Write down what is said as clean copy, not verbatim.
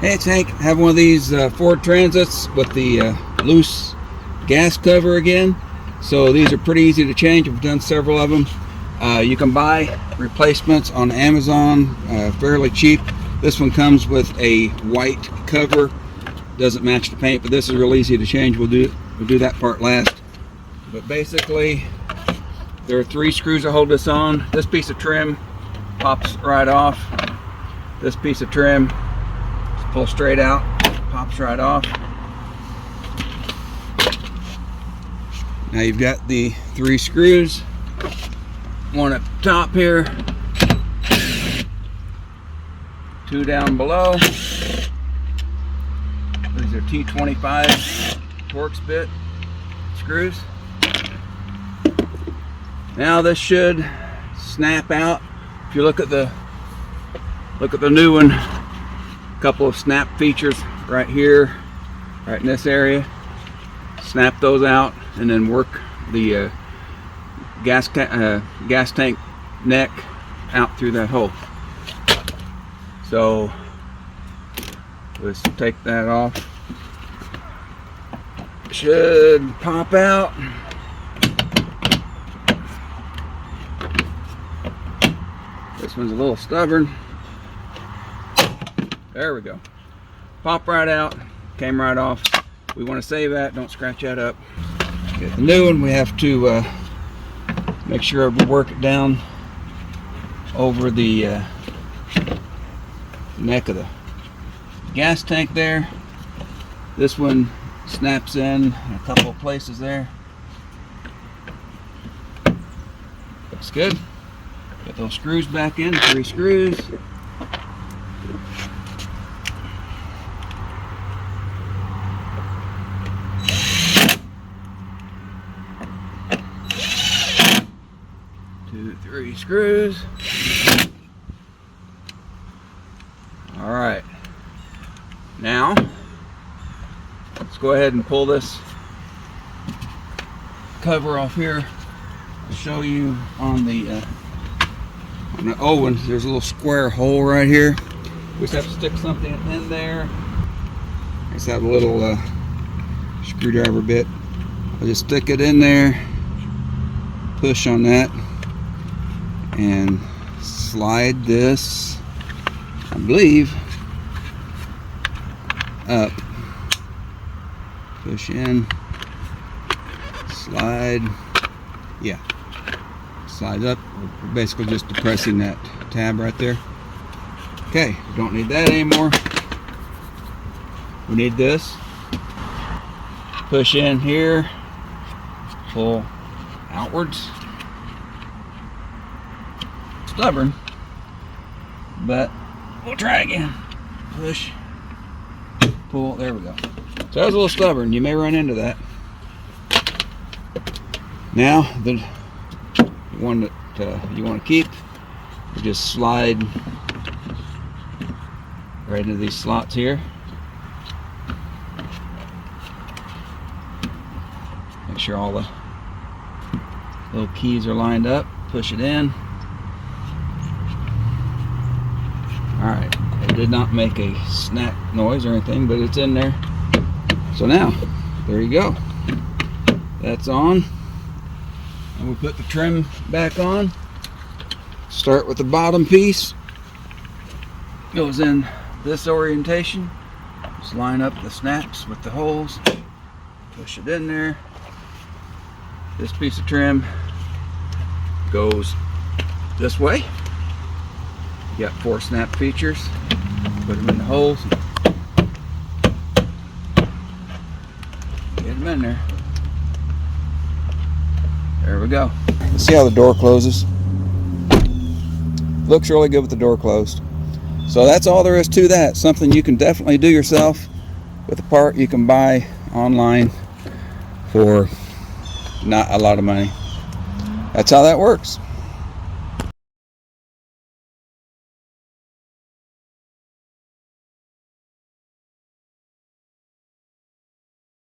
Hey, it's Hank. I have one of these Ford Transits with the loose gas cover again. So these are pretty easy to change. I've done several of them. You can buy replacements on Amazon fairly cheap. This one comes with a white cover. Doesn't match the paint, but this is real easy to change. We'll do that part last. But basically, there are 3 screws that hold this on. This piece of trim pops right off. This piece of trim pull straight out, pops right off. Now you've got the 3 screws, one at the top here, 2 down below. These are T25 Torx bit screws. Now this should snap out. If you look at the new one, couple of snap features right here, right in this area. Snap those out and then work the gas tank neck out through that hole. So let's take that off. Should pop out. This one's a little stubborn. There we go. Pop right out, came right off. We want to save that, don't scratch that up. Get the new one, we have to make sure we work it down over the neck of the gas tank there. This one snaps in a couple of places there. Looks good. Get those screws back in, 3 screws. Three screws. All right. Now, let's go ahead and pull this cover off here. I'll show you on the old one. There's a little square hole right here. We just have to stick something in there. I just have a little screwdriver bit. I'll just stick it in there, push on that, and slide this, I believe, up. Push in, slide, yeah, slide up. We're basically just depressing that tab right there. Okay, we don't need that anymore. We need this. Push in here, pull outwards. Stubborn, but we'll try again. Push, pull, there we go. So that was a little stubborn, you may run into that. Now the one that you want to keep, you just slide right into these slots here. Make sure all the little keys are lined up, push it in. Alright, it did not make a snap noise or anything, but it's in there. So now, there you go. That's on. And we put the trim back on. Start with the bottom piece. Goes in this orientation. Just line up the snaps with the holes. Push it in there. This piece of trim goes this way. You got 4 snap features. Put them in the holes. Get them in there. There we go. See how the door closes? Looks really good with the door closed. So that's all there is to that. Something you can definitely do yourself with a part you can buy online for not a lot of money. That's how that works.